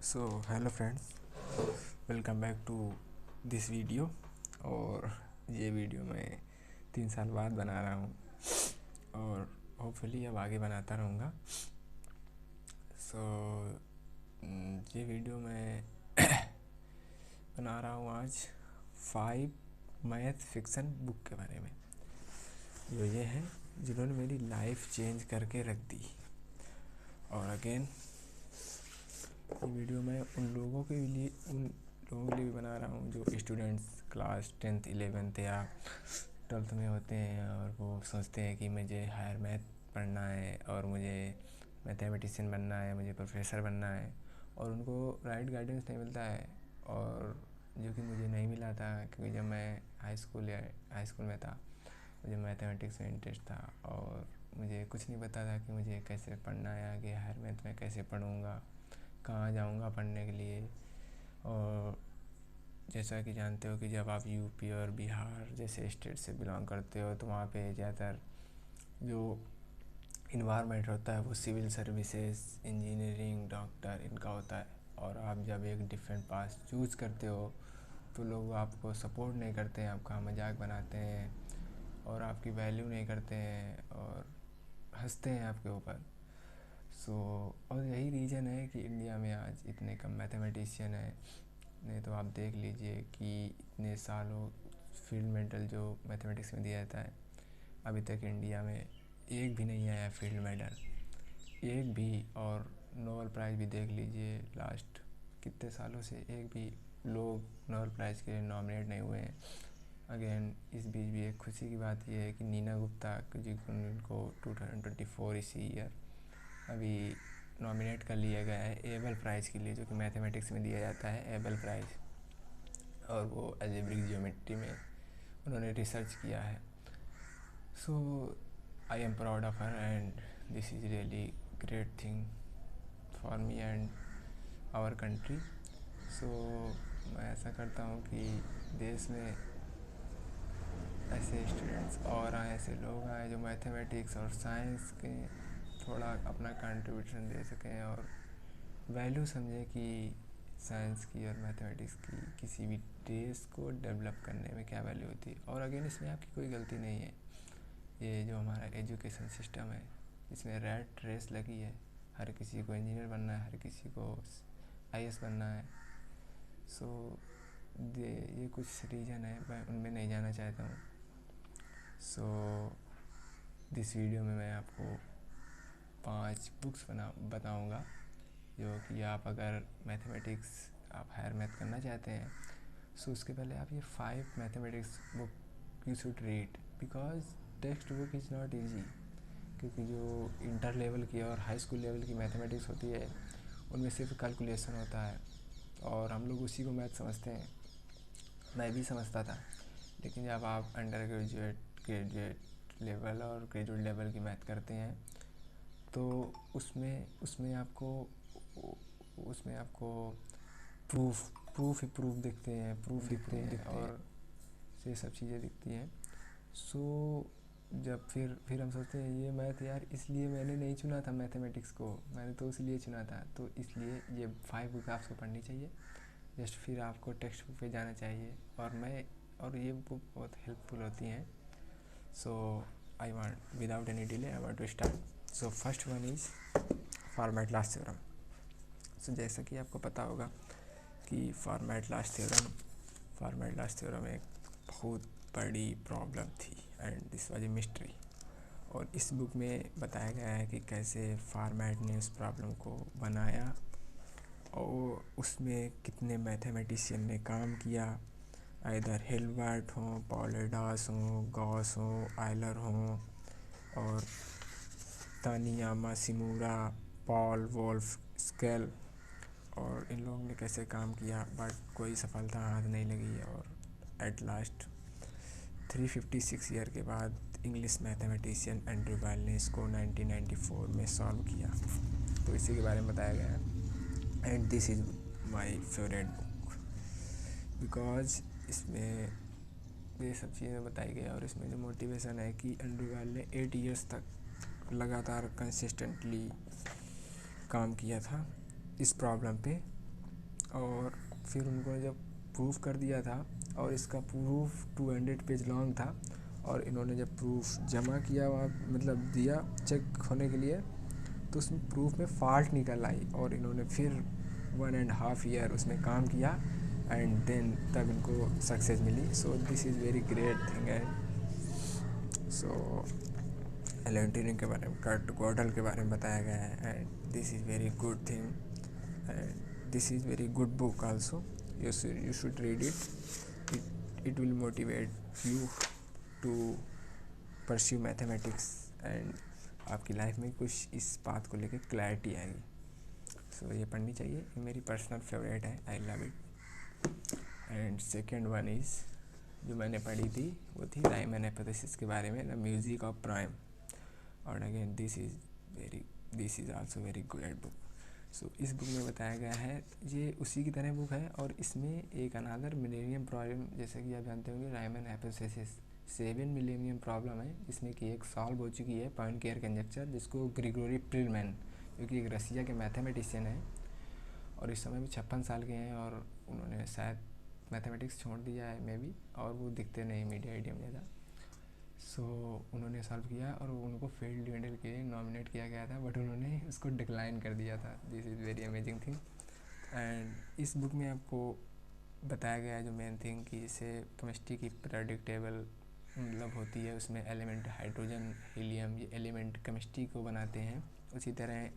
So hello friends, welcome back to this video. और ये video मैं 3 साल बाद बना रहा हूँ और होपफुली अब आगे बनाता रहूँगा। सो ये वीडियो मैं बना रहा हूँ आज 5 मैथ फिक्सन बुक के बारे में, जो ये है जिन्होंने मेरी लाइफ चेंज करके रख दी। और अगेन ये वीडियो मैं उन लोगों के लिए भी बना रहा हूँ जो स्टूडेंट्स क्लास 10th 11th या 12th में होते हैं और वो सोचते हैं कि मुझे हायर मैथ पढ़ना है और मुझे मैथमेटिशियन बनना है, मुझे प्रोफेसर बनना है, और उनको राइट गाइडेंस नहीं मिलता है। और जो कि मुझे नहीं मिला था, क्योंकि जब मैं हाई स्कूल में था, मुझे मैथमेटिक्स में इंटरेस्ट था और मुझे कुछ नहीं पता था कि मुझे कैसे पढ़ना है, आगे हायर मैथ में कैसे पढ़ूँगा, कहाँ जाऊँगा पढ़ने के लिए। और जैसा कि जानते हो कि जब आप यूपी और बिहार जैसे स्टेट से बिलोंग करते हो तो वहाँ पे ज़्यादातर जो इन्वायरमेंट होता है वो सिविल सर्विसेज, इंजीनियरिंग, डॉक्टर इनका होता है। और आप जब एक डिफरेंट पाथ चूज़ करते हो तो लोग आपको सपोर्ट नहीं करते हैं, आपका मजाक बनाते हैं और आपकी वैल्यू नहीं करते हैं और हंसते हैं आपके ऊपर। और यही रीज़न है कि इंडिया में आज इतने कम मैथमेटिशियन हैं। नहीं तो आप देख लीजिए कि इतने सालों फील्ड मेडल जो मैथमेटिक्स में दिया जाता है, अभी तक इंडिया में एक भी नहीं आया फील्ड मेडल, एक भी। और नोबेल प्राइज़ भी देख लीजिए, लास्ट कितने सालों से एक भी लोग नोबेल प्राइज़ के लिए नॉमिनेट नहीं हुए हैं। अगेन इस बीच भी एक खुशी की बात यह है कि नीना गुप्ता जिनको 2024 इसी ईयर अभी नॉमिनेट कर लिया गया है एबल प्राइज़ के लिए, जो कि मैथमेटिक्स में दिया जाता है एबल प्राइज़। और वो अलजेब्रिक ज्योमेट्री में उन्होंने रिसर्च किया है। So I am proud of her and this is really great thing for me and our country. So मैं ऐसा करता हूँ कि देश में ऐसे स्टूडेंट्स और आए, ऐसे लोग आए जो मैथमेटिक्स और साइंस के थोड़ा अपना कंट्रीब्यूशन दे सकें और वैल्यू समझें कि साइंस की और मैथमेटिक्स की किसी भी देश को डेवलप करने में क्या वैल्यू होती है। और अगेन इसमें आपकी कोई गलती नहीं है। ये जो हमारा एजुकेशन सिस्टम है, इसमें रैट रेस लगी है, हर किसी को इंजीनियर बनना है, हर किसी को आईएएस बनना है। ये कुछ रीज़न है, मैं उनमें नहीं जाना चाहता हूँ। दिस वीडियो में मैं आपको 5 बुक्स बताऊँगा, जो कि आप अगर मैथमेटिक्स आप हायर मैथ करना चाहते हैं, उसके पहले आप ये 5 mathematics book you should read, because text book is not easy. क्योंकि जो इंटर लेवल की और हाई स्कूल लेवल की मैथमेटिक्स होती है, उनमें सिर्फ कैलकुलेशन होता है और हम लोग उसी को मैथ समझते हैं। मैं भी समझता था, लेकिन जब आप अंडर ग्रेजुएट लेवल और ग्रेजुएट लेवल की मैथ करते हैं तो उसमें आपको प्रूफ दिखते हैं और ये सब चीज़ें दिखती हैं। जब फिर हम सोचते हैं ये मैथ यार, इसलिए मैंने नहीं चुना था मैथमेटिक्स को, मैंने तो इसलिए चुना था। तो इसलिए ये 5 बुक आपको पढ़नी चाहिए, जस्ट फिर आपको टेक्स्ट बुक पे जाना चाहिए। और ये बुक बहुत हेल्पफुल होती हैं। I want without any delay I want to start. First one is Fermat last theorem. जैसा कि आपको पता होगा कि फॉर्मेट-लास्ट थ्योरम एक बहुत बड़ी प्रॉब्लम थी and this was a mystery. और इस बुक में बताया गया है कि कैसे फॉर्मेट ने उस प्रॉब्लम को बनाया और उसमें कितने मैथमेटिशियन ने काम किया, इधर हिल्बर्ट हों, पॉलिडास हों, गॉस हों, आयलर हों और तानियामा, शिमूरा, पॉल वोल्फ-स्केल, और इन लोगों ने कैसे काम किया, बट कोई सफलता हाथ नहीं लगी। और एट लास्ट 356 ईयर के बाद इंग्लिश मैथमेटिशियन एंड्रू वाइल ने इसको 1994 में सॉल्व किया। तो इसी के बारे में बताया गया है and this is my favourite book, because इसमें ये सब चीज़ें बताई गई और इसमें जो मोटिवेशन है कि एंड्रू वाइल ने 8 ईयर्स तक लगातार कंसिस्टेंटली काम किया था इस प्रॉब्लम पे और फिर उनको जब प्रूफ कर दिया था, और इसका प्रूफ 200 पेज लॉन्ग था, और इन्होंने जब प्रूफ जमा किया वहाँ मतलब दिया चेक होने के लिए, तो उसमें प्रूफ में फॉल्ट निकल आई, और इन्होंने फिर 1.5 ईयर उसमें काम किया, एंड देन तब इनको सक्सेस मिली. So this is very great thing. And so Alan Turing के बारे में, कर्ट गॉडल के बारे में बताया गया है, and this is very good thing, and this is very good book also. you should read it will motivate you to pursue mathematics, and आपकी लाइफ में कुछ इस बात को लेकर क्लैरिटी आएगी. सो ये पढ़नी चाहिए, ये मेरी पर्सनल फेवरेट है, I love it. And second one is जो मैंने पढ़ी थी वो थी रायमन हाइपोथेसिस के बारे में, द म्यूजिक ऑफ प्राइम. और again this is also very great book. So इस बुक में बताया गया है, ये उसी की तरह बुक है, और इसमें एक अनादर मिलेनियम प्रॉब्लम, जैसे कि आप जानते होंगे रायमन हाइपोथेसिस 7 मिलेनियम प्रॉब्लम है, इसमें कि एक सॉल्व हो चुकी है, पॉइंट केयर कंजक्चर, जिसको ग्रिगोरी प्रिलमैन, जो कि एक रसिया के मैथमेटिशियन है, और इस समय भी 56 साल के हैं, और उन्होंने शायद मैथमेटिक्स छोड़ दिया है मे बी, और वो दिखते नहीं मीडिया में ज़्यादा. सो उन्होंने सॉल्व किया, और उनको फील्ड मेडल के लिए नॉमिनेट किया गया था, बट उन्होंने उसको डिक्लाइन कर दिया था. This is very amazing thing. And इस बुक में आपको बताया गया है जो मेन थिंग, कि जैसे केमिस्ट्री की प्रेडिक्टेबल मतलब होती है, उसमें एलिमेंट हाइड्रोजन हीलियम, ये एलिमेंट केमिस्ट्री को बनाते हैं. उसी तरह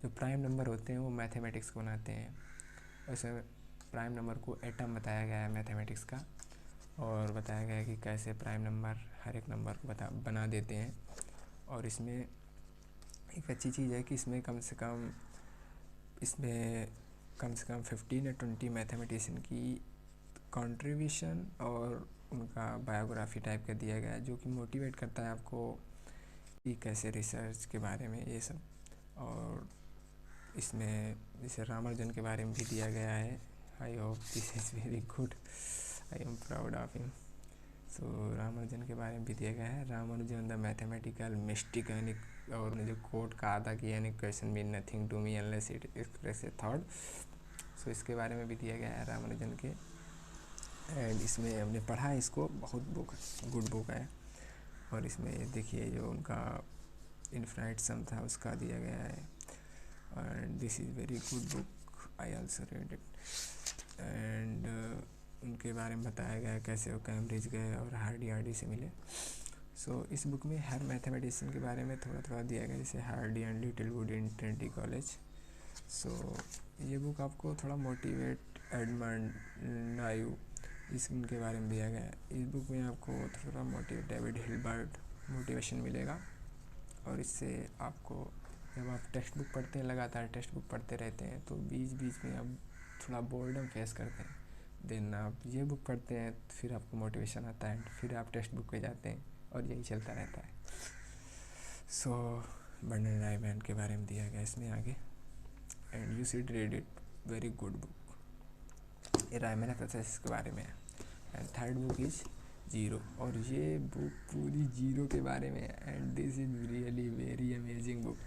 जो प्राइम नंबर होते हैं वो मैथमेटिक्स को बनाते हैं. वैसे प्राइम नंबर को एटम बताया गया है मैथमेटिक्स का, और बताया गया है कि कैसे प्राइम नंबर हर एक नंबर को बना देते हैं. और इसमें एक अच्छी चीज़ है कि इसमें कम से कम 15 या 20 मैथमेटिशियन की कंट्रीब्यूशन और उनका बायोग्राफी टाइप का दिया गया है, जो कि मोटिवेट करता है आपको कि कैसे रिसर्च के बारे में ये सब. और इसमें जैसे रामानुजन के बारे में भी दिया गया है. I hope this is very good, I am proud of him. So Ramanujan के बारे में भी दिया गया है, रामानुजन द मैथमेटिकल मिस्टिक, यानी और जो कोट कहा था कि यानी question mean nothing to me unless it express a thought. So इसके बारे में भी दिया गया है रामानुजन के. एंड इसमें हमने पढ़ा है इसको, बहुत गुड बुक है. और इसमें देखिए जो उनका इन्फिनाइट सम था उसका दिया गया है, and this is very good book, I also read it. And उनके बारे में बताया गया है कैसे वो कैम्ब्रिज गए और हार्डी से मिले. सो इस बुक में हर मैथमेटिशियन के बारे में थोड़ा थोड़ा दिया गया, जैसे Hardy and Littlewood in Trinity College. So ये बुक आपको थोड़ा मोटिवेट, एडमंड नायू इनके बारे में दिया गया है. इस बुक में आपको थोड़ा मोटिवेट, डेविड हिल्बर्ट मोटिवेशन मिलेगा. और इससे आपको जब आप टेक्स्ट बुक पढ़ते हैं, लगातार टेक्स्ट बुक पढ़ते रहते हैं, तो बीच बीच में आप थोड़ा बोर्डम फेस करते हैं, देन आप ये बुक पढ़ते हैं, फिर आपको मोटिवेशन आता है, फिर आप टेक्स्ट बुक पे जाते हैं, और यही चलता रहता है. सो बर्नर्ड रायमैन के बारे में दिया गया इसमें आगे, and you should read it, very good book. ये रायमैन हाइपोथेसिस के बारे में है. And third book is zero, और ये बुक पूरी जीरो के बारे में है, and this is really very amazing book.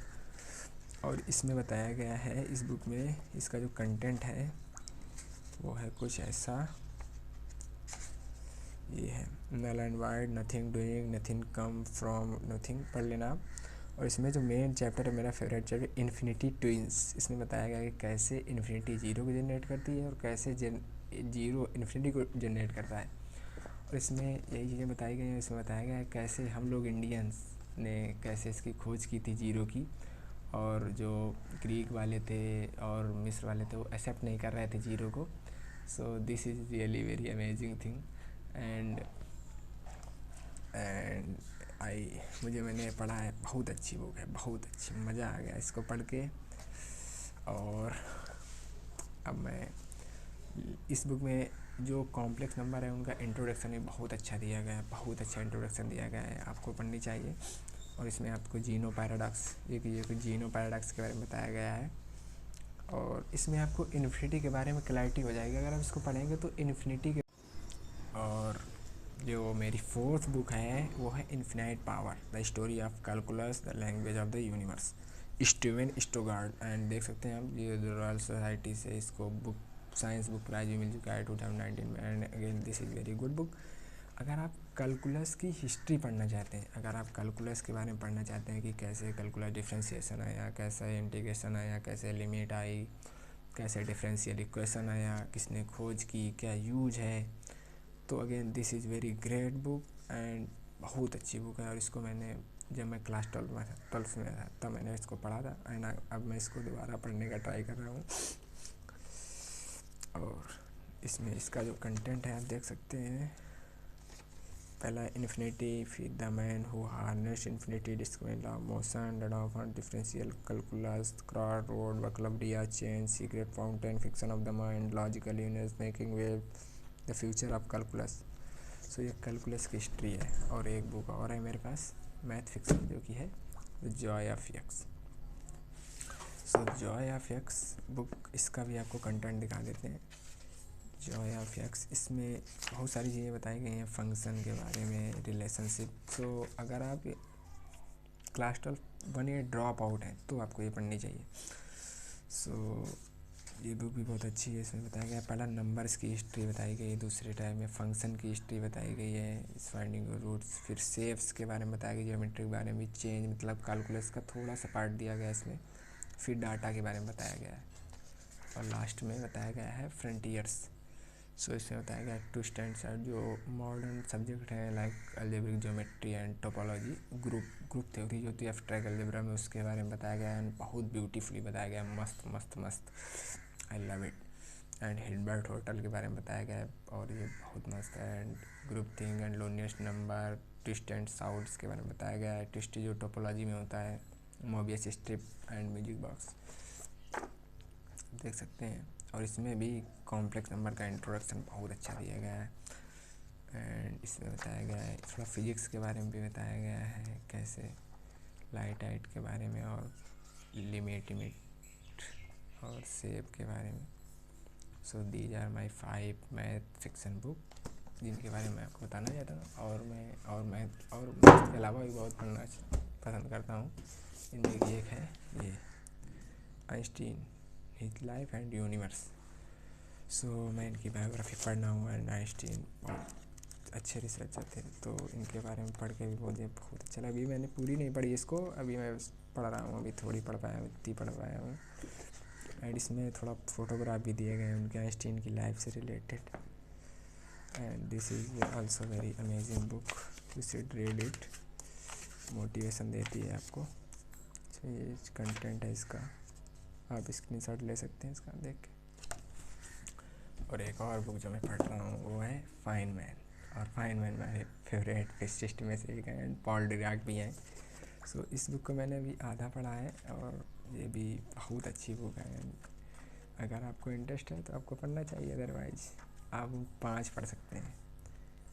और इसमें बताया गया है, इस बुक में इसका जो कंटेंट है वो है कुछ ऐसा, ये है null and void, nothing doing, nothing come from nothing, पढ़ लेना आप. और इसमें जो मेन चैप्टर है, मेरा फेवरेट चैप्टर, इन्फिनिटी ट्विंस. इसमें बताया गया कि कैसे इन्फिनिटी जीरो को जनरेट करती है, और कैसे जीरो इन्फिनिटी को जनरेट करता है. और इसमें यही चीज़ें बताई गई हैं. इसमें बताया गया है कैसे हम लोग इंडियंस ने कैसे इसकी खोज की थी जीरो की, और जो ग्रीक वाले थे और मिस्र वाले थे वो एक्सेप्ट नहीं कर रहे थे जीरो को. सो this is really very amazing thing. And मैंने पढ़ा है, बहुत अच्छी बुक है, बहुत अच्छी, मज़ा आ गया इसको पढ़ के. और अब मैं इस बुक में जो कॉम्प्लेक्स नंबर है उनका इंट्रोडक्शन भी बहुत अच्छा दिया गया है, बहुत अच्छा इंट्रोडक्शन दिया गया है, आपको पढ़नी चाहिए. और इसमें आपको जीनो पैराडॉक्स, ये जीनो पैराडॉक्स के बारे में बताया गया है. और इसमें आपको इन्फिनिटी के बारे में क्लैरिटी हो जाएगी अगर आप इसको पढ़ेंगे तो इन्फिनिटी के. और जो मेरी फोर्थ बुक है वो है infinite power, the story of calculus, the language of the universe, Steven Strogatz. And देख सकते हैं आप, ये रॉयल सोसाइटी से इसको बुक साइंस बुक प्राइज भी मिल चुका है 2019 में। And again this is very good book. अगर आप कैलकुलस की हिस्ट्री पढ़ना चाहते हैं, अगर आप कैलकुलस के बारे में पढ़ना चाहते हैं कि कैसे कैलकुलस डिफ्रेंशिएशन आया, कैसे इंटीग्रेशन आया, कैसे लिमिट आई, कैसे डिफरेंशियल इक्वेशन आया, किसने खोज की, क्या यूज है, तो again this is very great book and बहुत अच्छी बुक है। और इसको मैंने जब मैं क्लास 12 में था तब मैंने इसको पढ़ा था एंड अब मैं इसको दोबारा पढ़ने का ट्राई कर रहा हूँ। और इसमें इसका जो कंटेंट है आप देख सकते हैं। पहला इन्फिनिटी, फिर the man who harnessed infinity, discovering law of motion, Rudolph Hunt, differential calculus, cross road, बकलबडिया chain, secret fountain, fiction of the mind, logical universe, making wave, the future of calculus. So ये calculus की history है। और एक book और है मेरे पास math fiction जो कि है the Joy of x. So Joy of x book, इसका भी आपको कंटेंट दिखा देते हैं। जॉय ऑफ एक्स, इसमें बहुत सारी चीज़ें बताई गई हैं फंक्शन के बारे में, रिलेशनशिप। सो अगर आप क्लास 12 ईयर ड्रॉप आउट हैं तो आपको ये पढ़नी चाहिए। सो ये बुक भी बहुत अच्छी है। इसमें बताया गया पहला नंबर्स की हिस्ट्री बताई गई है, दूसरे टाइम में फंक्शन की हिस्ट्री बताई गई है, फाइंडिंग रूट्स, फिर शेप्स के बारे में बताया गया, ज्योमेट्री के बारे में, चेंज मतलब कैलकुलस का थोड़ा सा पार्ट दिया गया इसमें, फिर डाटा के बारे में बताया गया है और लास्ट में बताया गया है फ्रंटियर्स। सो इसमें बताया गया ट्विस्ट एंड साइड जो मॉडर्न सब्जेक्ट है like algebraic geometry and topology, group theory जो होती है एब्स्ट्रैक्ट अलजेब्रा में, उसके बारे में बताया गया है। बहुत ब्यूटीफुली बताया गया है, मस्त मस्त मस्त, I love it. And Hilbert hotel के बारे में बताया गया है और ये बहुत मस्त है। And group thing and loneliest number, twist and sounds के बारे में बताया गया है। ट्विस्ट जो टोपोलॉजी में होता है, Mobius strip and music box देख सकते हैं। और इसमें भी कॉम्प्लेक्स नंबर का इंट्रोडक्शन बहुत अच्छा दिया गया है। एंड इसमें बताया गया है थोड़ा फिजिक्स के बारे में भी बताया गया है, कैसे लाइट हाइट के बारे में और लिमिट और शेप के बारे में। So these are my 5 math fiction book जिनके बारे में आपको बताना चाहता हूँ। और मैथ के अलावा भी बहुत पढ़ना पसंद करता हूँ। इनमें की एक है ये Einstein, his life and universe. So मैं इनकी बायोग्राफी पढ़ना हूँ एंड आइंस्टीन बहुत अच्छे रिसर्चर थे, तो इनके बारे में पढ़ के भी मुझे बहुत अच्छा लगा। अभी मैंने पूरी नहीं पढ़ी इसको, अभी मैं पढ़ रहा हूँ, अभी थोड़ी पढ़ पाया हूँ, इतनी पढ़ पाया हूँ। एंड इसमें थोड़ा फोटोग्राफ भी दिए गए हैं उनके आइंस्टीन की लाइफ से related. And this is also very amazing book, you should read it, motivation देती है आपको। तो ये कंटेंट है इसका, आप स्क्रीनशॉट ले सकते हैं इसका देख के। और एक और बुक जो मैं पढ़ रहा हूँ वो है फाइनमैन, और फाइनमैन मेरे फेवरेट फिजिसिस्ट में से एक है एंड पॉल डिराक भी हैं। सो इस बुक को मैंने अभी आधा पढ़ा है और ये भी बहुत अच्छी बुक है। अगर आपको इंटरेस्ट है तो आपको पढ़ना चाहिए, अदरवाइज आप 5 पढ़ सकते हैं।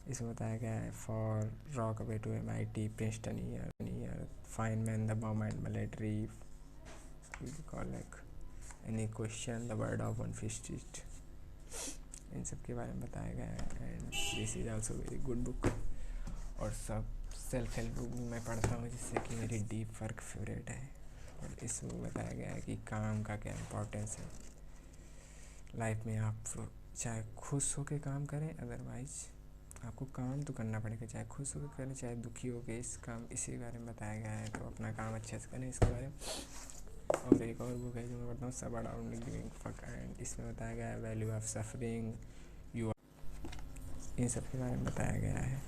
इसमें बताया गया है for rock away to MIT, Princeton year, Feynman, the bomb and military, like any question, the word of one physicist, इन सब के बारे में बताया गया है। And this is also very good book. और सब सेल्फ हेल्प बुक भी मैं पढ़ता हूँ, जिससे कि मेरी डीप वर्क फेवरेट है। और इस बुक में बताया गया है कि काम का क्या इम्पोर्टेंस है लाइफ में। आप चाहे खुश होकर काम करें, अदरवाइज आपको काम तो करना पड़ेगा, चाहे खुश होकर करें चाहे दुखी होकर, इस काम इसी बारे में बताया गया है। तो अपना काम अच्छे से करें इसके बारे में। और एक और बुक है जो मैं पढ़ता हूँ, सब अराउंड गिविंग फक, एंड इसमें बताया गया है वैल्यू ऑफ सफरिंग, इन सब के बारे में बताया गया है।